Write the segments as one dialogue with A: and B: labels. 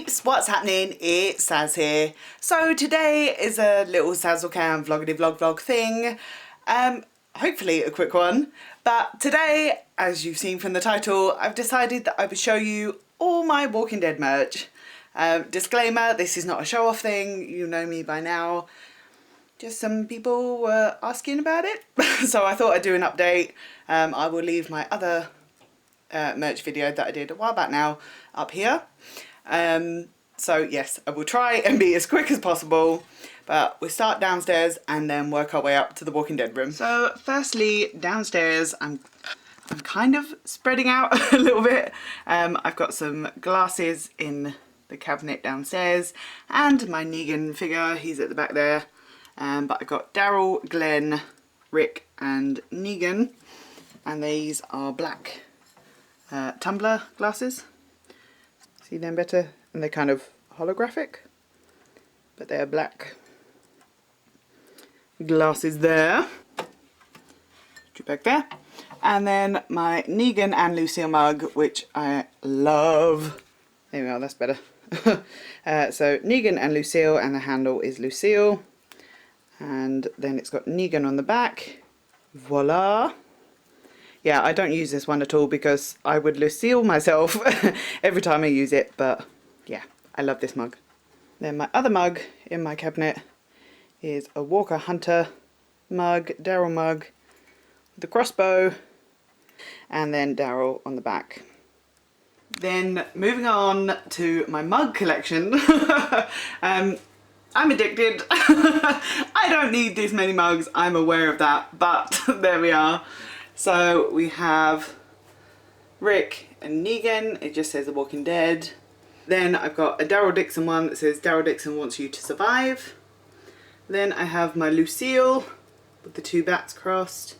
A: peeps, what's happening? It's Saz here. So today is a little Sazzlecam vloggity vlog thing. Hopefully a quick one. But today, as you've seen from the title, I've decided that I would show you all my Walking Dead merch. Disclaimer, this is not a show off thing, you know me by now. Just some people were asking about it, so I thought I'd do an update. I will leave my other merch video that I did a while back now up here. So yes, I will try and be as quick as possible, but we'll start downstairs and then work our way up to the Walking Dead room. So firstly, downstairs, I'm kind of spreading out a little bit. I've got some glasses in the cabinet downstairs and my Negan figure, he's at the back there. But I've got Daryl, Glenn, Rick and Negan, and these are black tumbler glasses. See them better? And they're kind of holographic, but they're black glasses there. Put you back there. And then my Negan and Lucille mug, which I love. There we are, that's better. So Negan and Lucille, and the handle is Lucille. And then it's got Negan on the back. Voila. Yeah, I don't use this one at all because I would Lucille myself every time I use it, but yeah, I love this mug. Then my other mug in my cabinet is a Walker Hunter mug, Daryl mug, the crossbow, and then Daryl on the back. Then moving on to my mug collection. I'm addicted. I don't need this many mugs, I'm aware of that, but there we are. So we have Rick and Negan, it just says The Walking Dead. Then I've got a Daryl Dixon one that says Daryl Dixon wants you to survive. Then I have my Lucille with the two bats crossed.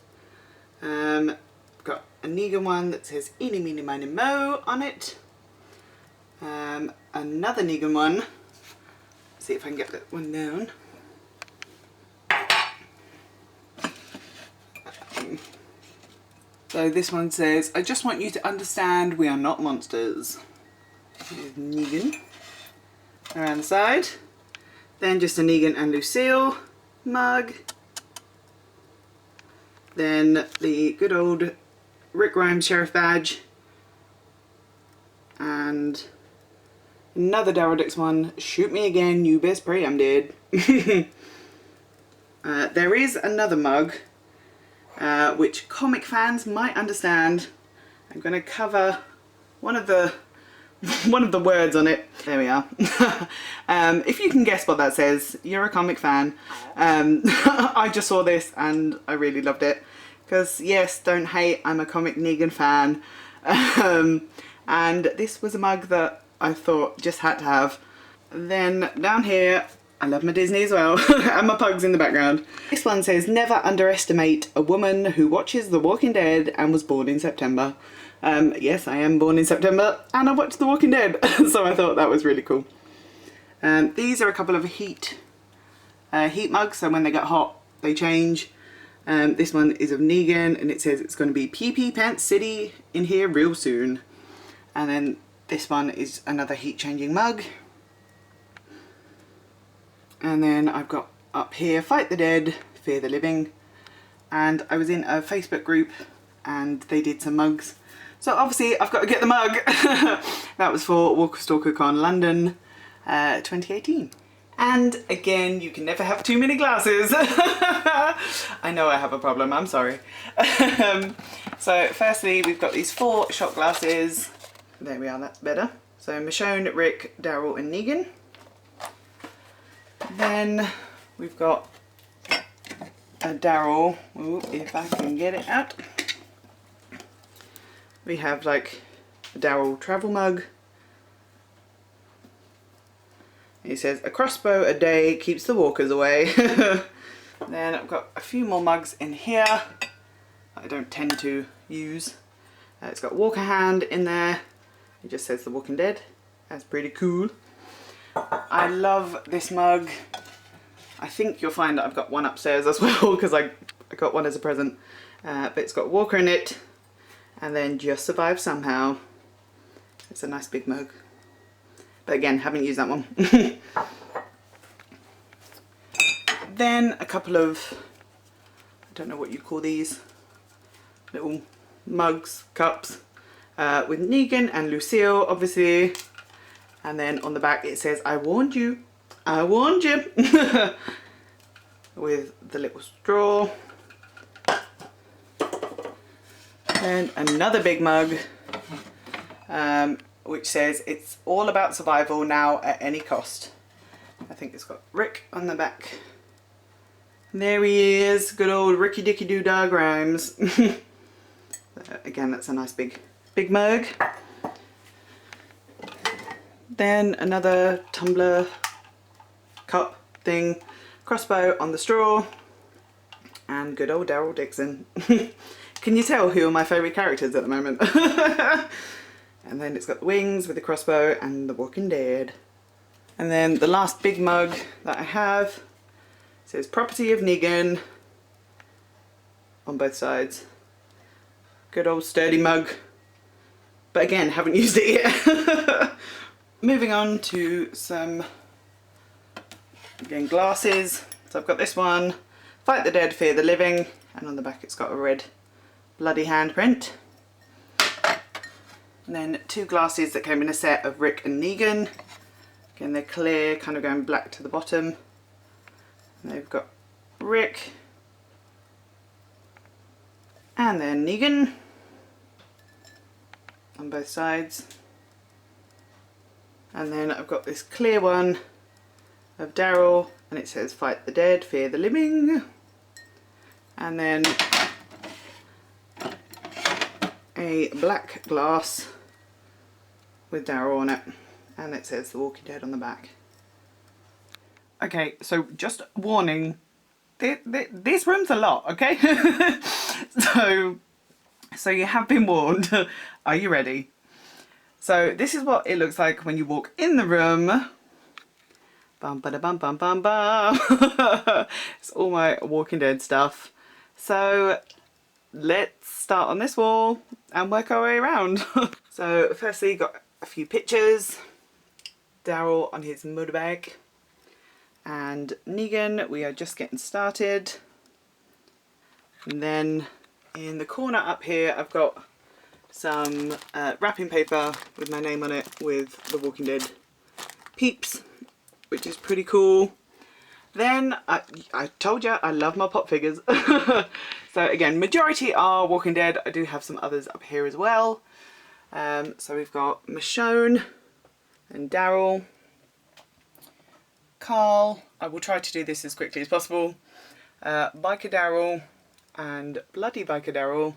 A: I've got a Negan one that says Eeny Meeny Miny Mo on it. Another Negan one. See if I can get that one down. So this one says, I just want you to understand we are not monsters. Here's Negan. Around the side. Then just a Negan and Lucille mug. Then the good old Rick Grimes Sheriff badge. And another Daryl Dix one, shoot me again, you best pray I'm dead. There is another mug, which comic fans might understand. I'm going to cover one of the words on it. There we are. If you can guess what that says, you're a comic fan. I just saw this and I really loved it. Because yes, don't hate, I'm a comic Negan fan. And this was a mug that I thought just had to have. Then down here, I love my Disney as well, and my pugs in the background. This one says, never underestimate a woman who watches The Walking Dead and was born in September. Yes, I am born in September and I watched The Walking Dead, so I thought that was really cool. These are a couple of heat mugs, so when they get hot, they change. This one is of Negan and it says it's going to be PP Pants City in here real soon. And then this one is another heat changing mug. And then I've got up here Fight the Dead, Fear the Living. And I was in a Facebook group and they did some mugs. So obviously I've got to get the mug. That was for Walker Stalker Con London 2018. And again, you can never have too many glasses. I know I have a problem, I'm sorry. So firstly we've got these 4 shot glasses. There we are, that's better. So Michonne, Rick, Daryl and Negan. Then we've got a Daryl, if I can get it out. We have like a Daryl travel mug. He says, a crossbow a day keeps the walkers away. Then I've got a few more mugs in here that I don't tend to use. It's got Walker Hand in there. It just says The Walking Dead. That's pretty cool. I love this mug. I think you'll find that I've got one upstairs as well because I got one as a present. But it's got Walker in it and then Just Survive Somehow. It's a nice big mug. But again, haven't used that one. Then a couple of, I don't know what you call these, little mugs, cups, with Negan and Lucille, obviously. And then on the back it says, I warned you, I warned you. With the little straw. And another big mug, which says, it's all about survival now at any cost. I think it's got Rick on the back. There he is, good old Ricky Dicky Doo Dah Grimes. Again, that's a nice big mug. Then another tumbler cup thing, crossbow on the straw, and good old Daryl Dixon. Can you tell who are my favourite characters at the moment? And then it's got the wings with the crossbow and the Walking Dead. And then the last big mug that I have says Property of Negan on both sides. Good old sturdy mug. But again, haven't used it yet. Moving on to some, again, glasses. So I've got this one, Fight the Dead, Fear the Living. And on the back it's got a red bloody handprint. And then two glasses that came in a set of Rick and Negan. Again, they're clear, kind of going black to the bottom. And they've got Rick and then Negan on both sides. And then I've got this clear one of Daryl, and it says Fight the Dead, Fear the Living. And then a black glass with Daryl on it, and it says The Walking Dead on the back. Okay, so just warning, this room's a lot, okay? so you have been warned. Are you ready? So this is what it looks like when you walk in the room. Bum ba da bum bum bum bum. It's all my Walking Dead stuff. So let's start on this wall and work our way around. So firstly, got a few pictures. Daryl on his motorbike. And Negan, we are just getting started. And then in the corner up here, I've got some wrapping paper with my name on it with the Walking Dead peeps, which is pretty cool. Then I told you I love my pop figures. So again, majority are Walking Dead. I do have some others up here as well. So we've got Michonne and Daryl, Carl. I will try to do this as quickly as possible. Biker Daryl and Bloody Biker Daryl.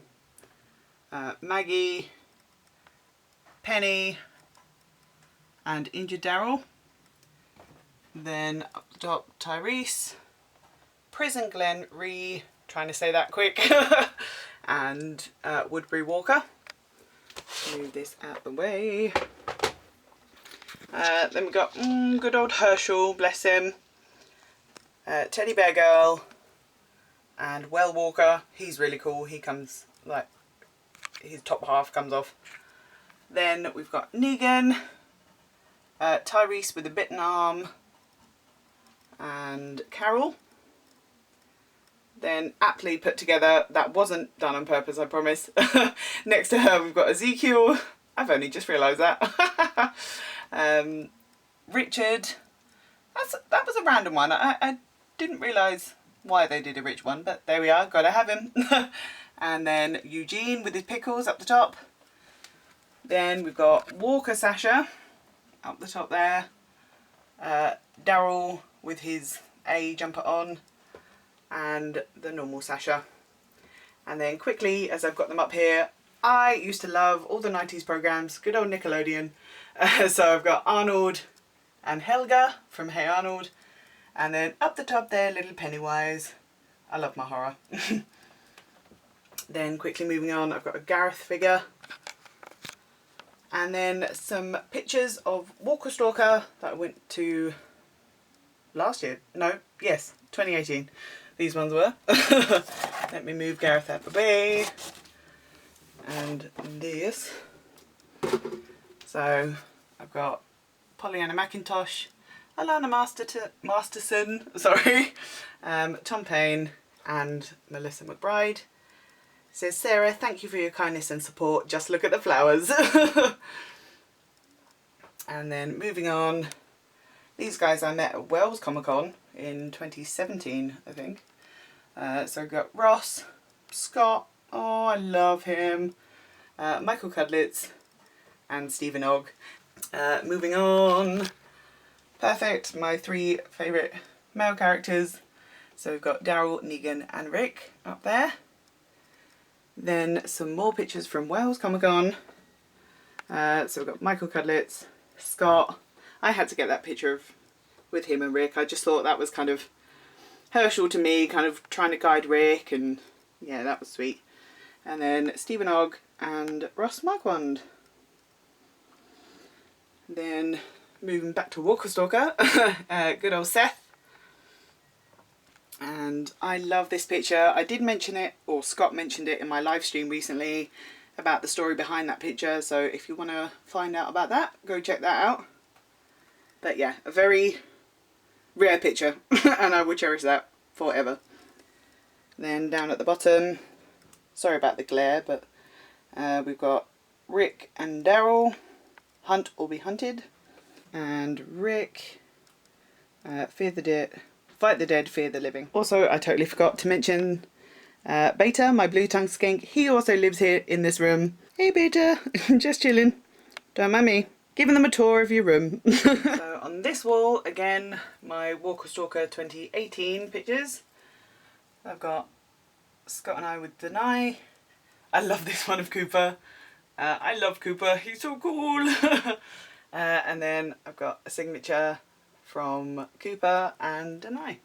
A: Maggie, Penny, and Injured Daryl. Then up the top, Tyrese, Prison Glen Ree, trying to say that quick, and Woodbury Walker. Move this out the way. Then we got good old Herschel, bless him, Teddy Bear Girl, and Well Walker. He's really cool. He comes like, his top half comes off. Then we've got Negan, Tyrese with a bitten arm, and Carol. Then aptly put together, that wasn't done on purpose, I promise. Next to her we've got Ezekiel. I've only just realised that. Richard. That was a random one. I didn't realise why they did a rich one, but there we are, gotta have him. And then Eugene with his pickles up the top. Then we've got Walker Sasha up the top there. Daryl with his A jumper on. And the normal Sasha. And then quickly, as I've got them up here, I used to love all the 90s programs, good old Nickelodeon. So I've got Arnold and Helga from Hey Arnold. And then up the top there, little Pennywise. I love my horror. Then quickly moving on, I've got a Gareth figure. And then some pictures of Walker Stalker that I went to last year. No, yes, 2018. These ones were. Let me move Gareth out of the way. And this. So I've got Pollyanna McIntosh, Alana Masterson, sorry, Tom Payne and Melissa McBride. It says, Sarah, thank you for your kindness and support. Just look at the flowers. And then moving on, these guys I met at Wales Comic Con in 2017, I think. So we've got Ross, Scott, oh I love him, Michael Cudlitz and Stephen Ogg. Moving on, perfect, my 3 favourite male characters. So we've got Daryl, Negan and Rick up there. Then some more pictures from Wales Comic Con. So we've got Michael Cudlitz, Scott. I had to get that picture with him and Rick. I just thought that was kind of Herschel to me, kind of trying to guide Rick, and yeah, that was sweet. And then Stephen Ogg and Ross Marquand. Then moving back to Walker Stalker, good old Seth. And I love this picture. I did mention it, or Scott mentioned it in my live stream recently about the story behind that picture, so if you want to find out about that, go check that out. But yeah, a very rare picture and I will cherish that forever. Then down at the bottom, sorry about the glare, but we've got Rick and Daryl, hunt or be hunted, and Rick, fear the dead, fight the dead, fear the living. Also, I totally forgot to mention Beta, my blue tongue skink. He also lives here in this room. Hey Beta, just chilling, don't mind me. Giving them a tour of your room. So on this wall, again, my Walker Stalker 2018 pictures. I've got Scott and I with Denai. I love this one of Cooper. I love Cooper, he's so cool. And then I've got a signature from Cooper and Denai.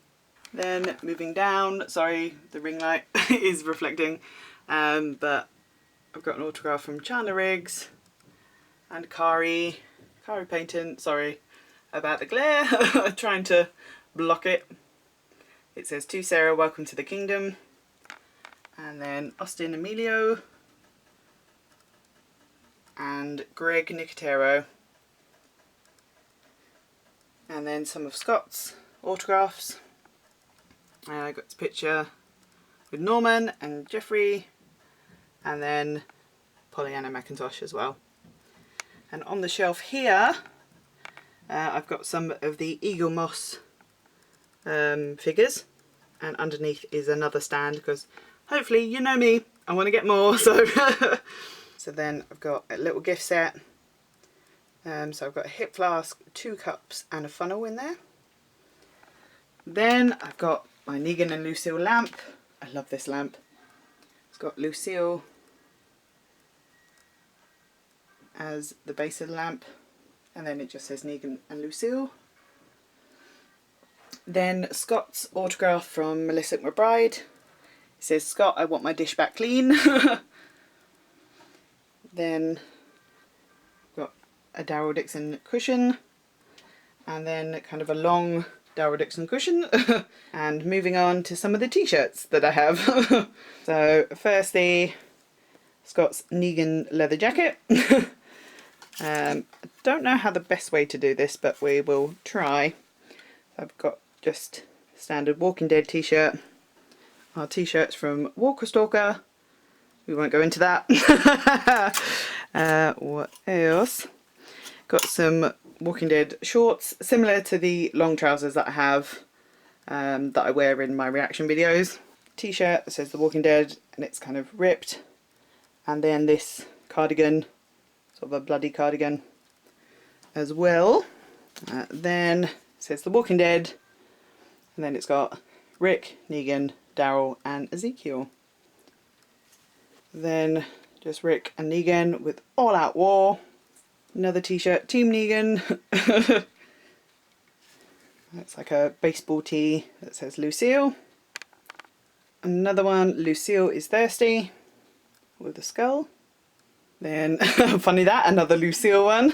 A: Then moving down, sorry, the ring light is reflecting, but I've got an autograph from Chandler Riggs and Kari Painton, sorry about the glare, trying to block it. It says, to Sarah, welcome to the kingdom. And then Austin Emilio and Greg Nicotero. And then some of Scott's autographs. I got this picture with Norman and Jeffrey, and then Pollyanna McIntosh as well. And on the shelf here, I've got some of the Eagle Moss figures, and underneath is another stand because hopefully, you know me, I want to get more. So, so then I've got a little gift set. So I've got a hip flask, 2 cups, and a funnel in there. Then I've got my Negan and Lucille lamp. I love this lamp. It's got Lucille as the base of the lamp, and then it just says Negan and Lucille. Then Scott's autograph from Melissa McBride. It says, Scott, I want my dish back clean. Then got a Daryl Dixon cushion, and then kind of a long Daryl Dixon cushion. And moving on to some of the t-shirts that I have. So firstly, Scott's Negan leather jacket. I don't know how the best way to do this, but we will try. I've got just standard Walking Dead t-shirt. Our t-shirts from Walker Stalker. We won't go into that. What else? Got some Walking Dead shorts, similar to the long trousers that I have, that I wear in my reaction videos. T-shirt that says The Walking Dead, and it's kind of ripped. And then this cardigan, sort of a bloody cardigan as well. Then it says The Walking Dead, and then it's got Rick, Negan, Daryl and Ezekiel. Then just Rick and Negan with All Out War. Another t-shirt, Team Negan. That's like a baseball tee that says Lucille. Another one, Lucille is thirsty, with a skull. Then, funny that, another Lucille one.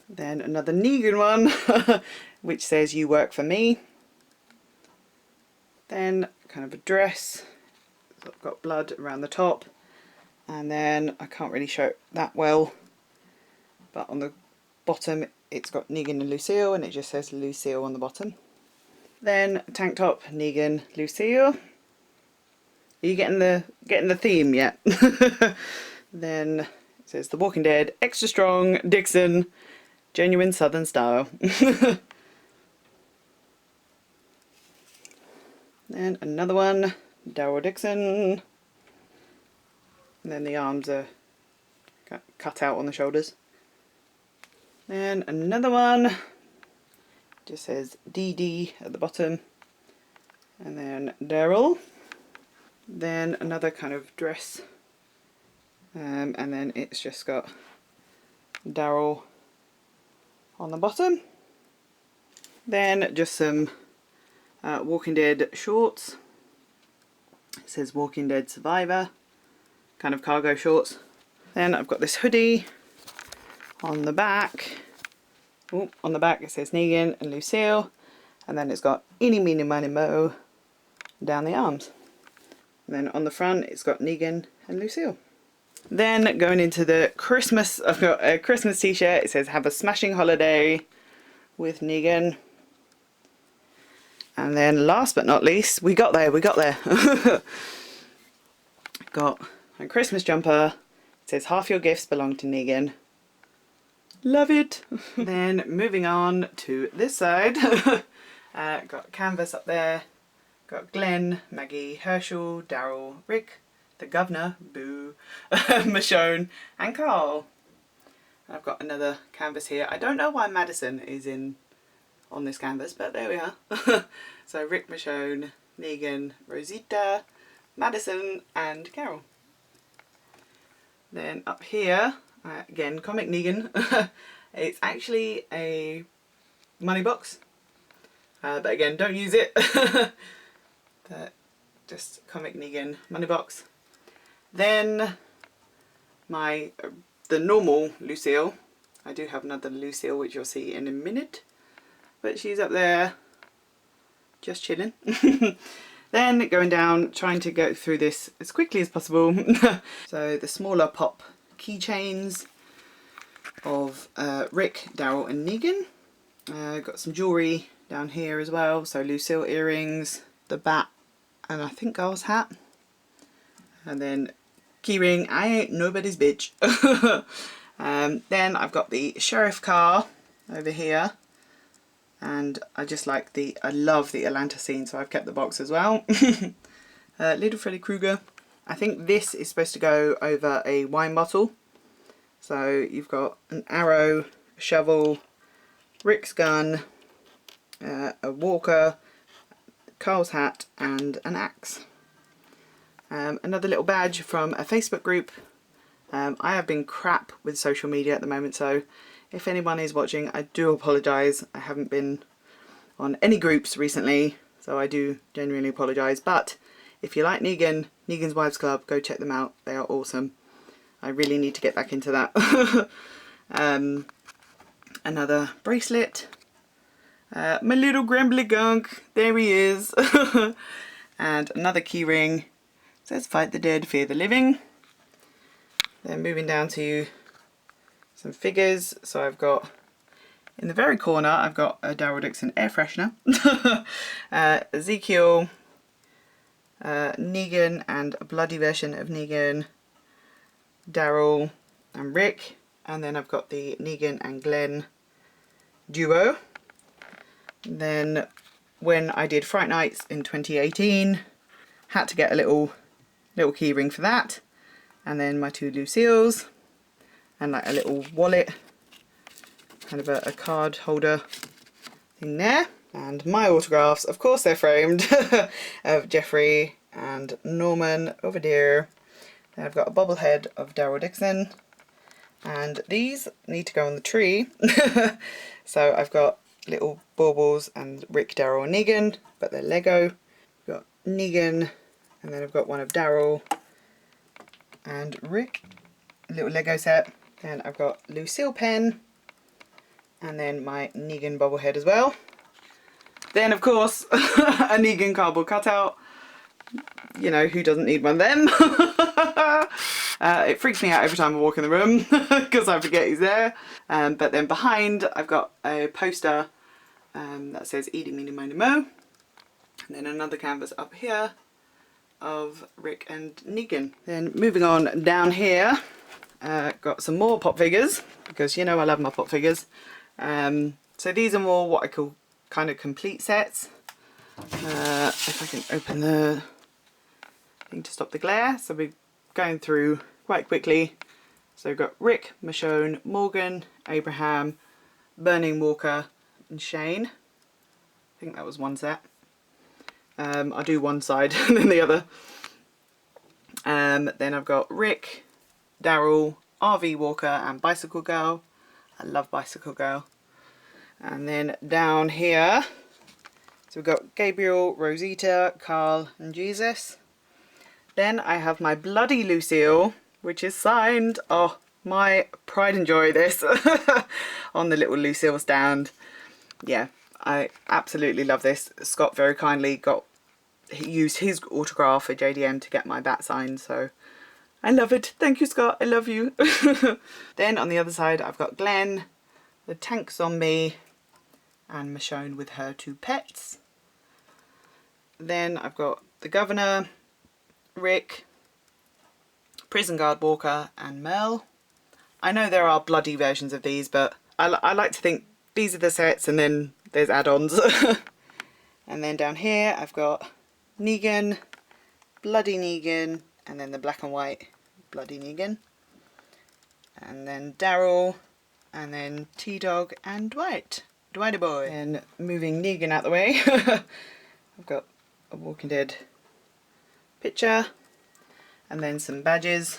A: Then another Negan one, which says You Work For Me. Then kind of a dress. So I've got blood around the top. And then, I can't really show it that well, but on the bottom it's got Negan and Lucille, and it just says Lucille on the bottom. Then tank top, Negan, Lucille. Are you getting the theme yet? Then it says The Walking Dead, extra strong, Dixon, genuine Southern style. Then another one, Daryl Dixon. And then the arms are cut out on the shoulders. Then another one, just says DD at the bottom. And then Daryl. Then another kind of dress, and then it's just got Daryl on the bottom. Then just some Walking Dead shorts. It says Walking Dead Survivor, kind of cargo shorts. Then I've got this hoodie on the back. Ooh, on the back it says Negan and Lucille, and then it's got Eeny Meeny Miny Mo down the arms. And then on the front it's got Negan and Lucille. Then going into the Christmas, I've got a Christmas t-shirt. It says have a smashing holiday with Negan. And then last but not least, we got there. Got a Christmas jumper. It says half your gifts belong to Negan. Love it. Then moving on to this side, got canvas up there. Got Glenn, Maggie, Herschel, Daryl, Rick, the governor, Boo, Michonne, and Carl. I've got another canvas here. I don't know why Madison is on this canvas, but there we are. So Rick, Michonne, Negan, Rosita, Madison, and Carol. Then up here, again, comic Negan. It's actually a money box, but again, don't use it. Just comic Negan money box. Then the normal Lucille. I do have another Lucille which you'll see in a minute, but she's up there just chilling. Then going down, trying to go through this as quickly as possible. So the smaller pop keychains of Rick, Daryl and Negan. Got some jewellery down here as well, so Lucille earrings, the bat, and I think girl's hat. And then keyring, I ain't nobody's bitch. Then I've got the sheriff car over here, and I love the Atlanta scene, so I've kept the box as well. Little Freddy Krueger. I think this is supposed to go over a wine bottle. So you've got an arrow, a shovel, Rick's gun, a walker, Carl's hat, and an axe. Another little badge from a Facebook group. I have been crap with social media at the moment, so if anyone is watching, I do apologise. I haven't been on any groups recently, so I do genuinely apologise. But if you like Negan's Wives Club, go check them out. They are awesome. I really need to get back into that. Another bracelet. My little Grambly Gunk, there he is. And another key ring. It says fight the dead, fear the living. Then moving down to some figures. So I've got, in the very corner, I've got a Daryl Dixon air freshener. Ezekiel, Negan and a bloody version of Negan, Daryl and Rick. And then I've got the Negan and Glenn duo. Then when I did Fright Nights in 2018, had to get a little key ring for that. And then my two Lucilles, and like a little wallet, kind of a card holder thing there. And my autographs, of course they're framed, of Jeffrey and Norman over there. Then I've got a bobblehead of Daryl Dixon, and these need to go on the tree. So I've got little baubles and Rick, Daryl and Negan, but they're Lego. I've got Negan, and then I've got one of Daryl and Rick, a little Lego set. Then I've got Lucille pen, and then my Negan bobblehead as well. Then of course a Negan cardboard cutout. You know, who doesn't need one of them? It freaks me out every time I walk in the room because I forget he's there. But then behind I've got a poster that says Eeny, Meeny, Miny, Mo. And then another canvas up here of Rick and Negan. Then moving on down here, got some more pop figures because you know I love my pop figures. So these are more what I call kind of complete sets. If I can open the thing to stop the glare. So we're going through quite quickly. So we've got Rick, Michonne, Morgan, Abraham, Burning Walker and Shane. I think that was one set. I'll do one side and then the other. Then I've got Rick, Daryl, RV Walker and Bicycle Girl. I love Bicycle Girl. And then down here, so we've got Gabriel, Rosita, Carl and Jesus. Then I have my Bloody Lucille, which is signed. Oh, my pride and joy this on the little Lucille stand. Yeah, I absolutely love this. Scott very kindly used his autograph for JDM to get my bat signed, so I love it. Thank you, Scott. I love you. Then on the other side, I've got Glenn, the Tank Zombie, and Michonne with her 2 pets. Then I've got the Governor, Rick, Prison Guard Walker, and Mel. I know there are bloody versions of these, but I like to think these are the sets and then there's add-ons. And then down here I've got Negan, Bloody Negan, and then the black and white Bloody Negan. And then Daryl, and then T-Dog and Dwight. Dwighty boy. And moving Negan out the way, I've got a Walking Dead picture, and then some badges.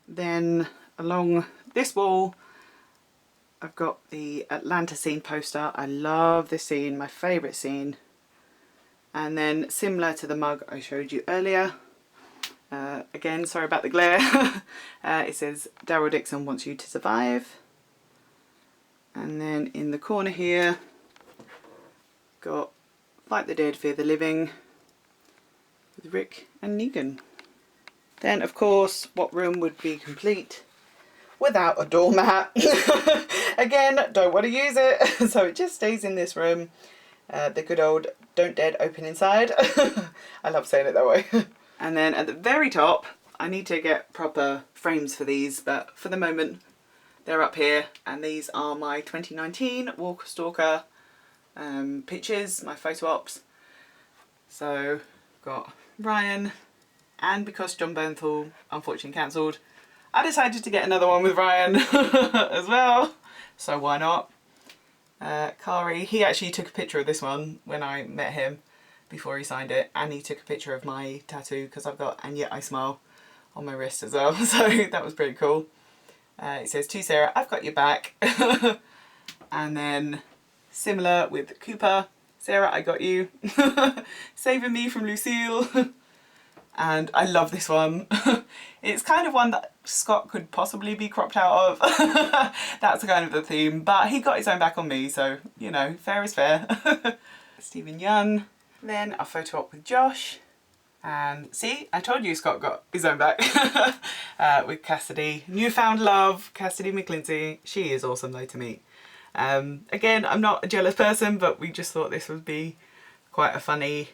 A: Then along this wall I've got the Atlanta scene poster. I love this scene, my favourite scene. And then similar to the mug I showed you earlier, again sorry about the glare, it says Daryl Dixon wants you to survive. And then in the corner here got Fight the Dead, Fear the Living with Rick and Negan. Then of course, what room would be complete without a doormat? Again, don't want to use it, so it just stays in this room. The good old Don't Dead Open Inside. I love saying it that way. And then at the very top, I need to get proper frames for these, but for the moment they're up here, and these are my 2019 Walker Stalker pictures, my photo ops. So got Ryan, and because John Bernthal unfortunately cancelled, I decided to get another one with Ryan as well, so why not. Kari, he actually took a picture of this one when I met him before he signed it, and he took a picture of my tattoo because I've got "And Yet I Smile" on my wrist as well, so that was pretty cool. It says, "To Sarah, I've got your back." And then similar with Cooper, "Sarah, I got you." Saving me from Lucille. And I love this one. It's kind of one that Scott could possibly be cropped out of. That's kind of the theme, but he got his own back on me, so, you know, fair is fair. Stephen Young. Then a photo op with Josh. And see, I told you Scott got his own back. With Cassidy. Newfound love, Cassidy McClincy. She is awesome though to meet. Again, I'm not a jealous person, but we just thought this would be quite a funny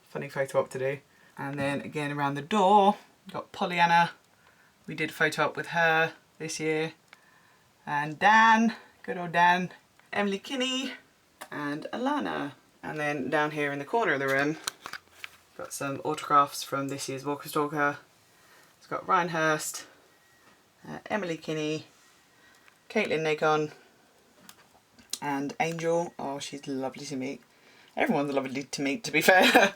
A: photo op to do. And then again around the door, got Pollyanna. We did a photo op with her this year. And Dan, good old Dan. Emily Kinney and Alana. And then down here in the corner of the room, got some autographs from this year's Walker Stalker. It's got Ryan Hurst, Emily Kinney, Caitlin Nacon, and Angel. Oh, she's lovely to meet. Everyone's lovely to meet, to be fair.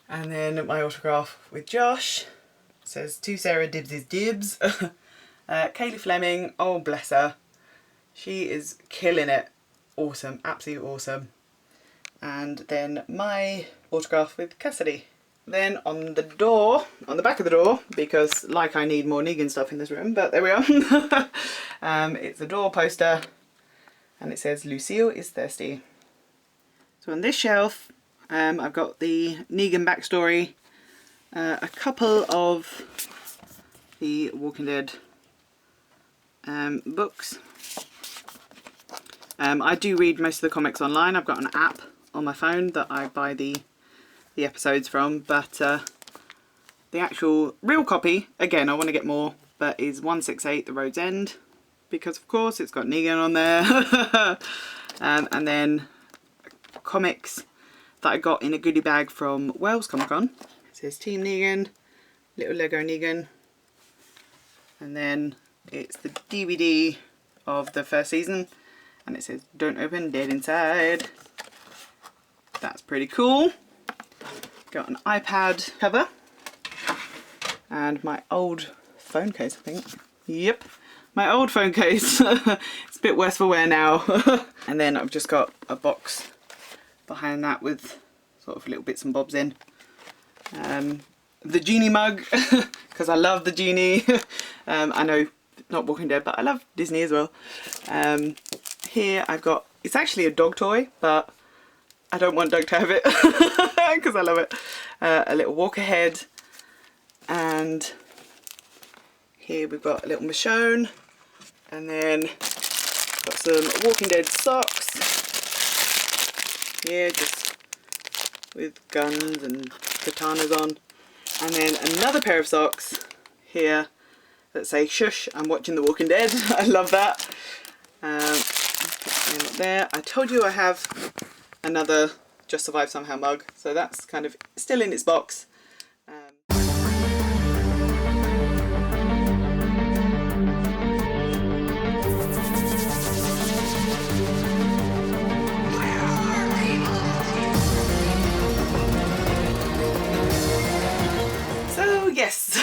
A: And then my autograph with Josh. It says, "To Sarah, dibs is dibs." Kaylee Fleming, oh bless her. She is killing it. Awesome, absolutely awesome. And then my autograph with Cassidy. Then on the door, on the back of the door, because like I need more Negan stuff in this room, but there we are. It's a door poster and it says Lucille is thirsty. So on this shelf I've got the Negan backstory, a couple of the Walking Dead books. I do read most of the comics online. I've got an app on my phone that I buy the episodes from, but the actual real copy, again I want to get more, but is 168 The Road's End, because of course it's got Negan on there. And then comics that I got in a goodie bag from Wales Comic Con. It says Team Negan, little Lego Negan, and then it's the DVD of the first season and it says don't open, dead inside. That's pretty cool. Got an iPad cover and my old phone case, I think. Yep, my old phone case. It's a bit worse for wear now. And then I've just got a box behind that with sort of little bits and bobs in. The Genie mug, because I love the Genie. I know, not Walking Dead, but I love Disney as well. Here I've got, it's actually a dog toy, but I don't want Doug to have it because I love it. A little walker head, and here we've got a little Michonne, and then got some Walking Dead socks. Here, just with guns and katanas on. And then another pair of socks here that say shush, I'm watching The Walking Dead. I love that. Put them up there. I told you I have another Just Survive Somehow mug, so that's kind of still in its box. So yes,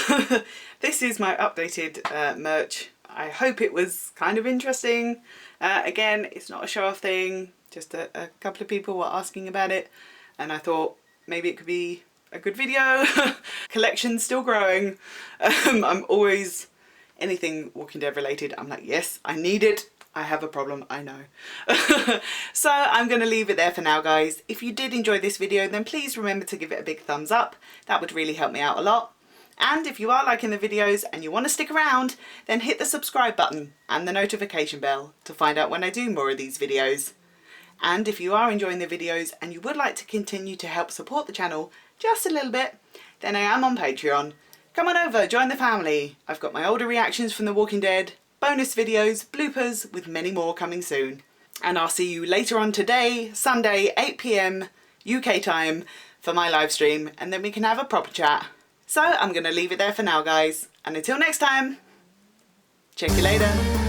A: this is my updated merch. I hope it was kind of interesting. Again, it's not a show-off thing. Just a couple of people were asking about it and I thought maybe it could be a good video. Collection's still growing. I'm always, anything Walking Dead related, I'm like, yes, I need it. I have a problem, I know. So I'm going to leave it there for now, guys. If you did enjoy this video, then please remember to give it a big thumbs up. That would really help me out a lot. And if you are liking the videos and you want to stick around, then hit the subscribe button and the notification bell to find out when I do more of these videos. And if you are enjoying the videos and you would like to continue to help support the channel just a little bit, then I am on Patreon. Come on over, join the family. I've got my older reactions from The Walking Dead, bonus videos, bloopers, with many more coming soon. And I'll see you later on today, Sunday, 8 PM UK time, for my live stream, and then we can have a proper chat. So I'm going to leave it there for now, guys. And until next time, check you later.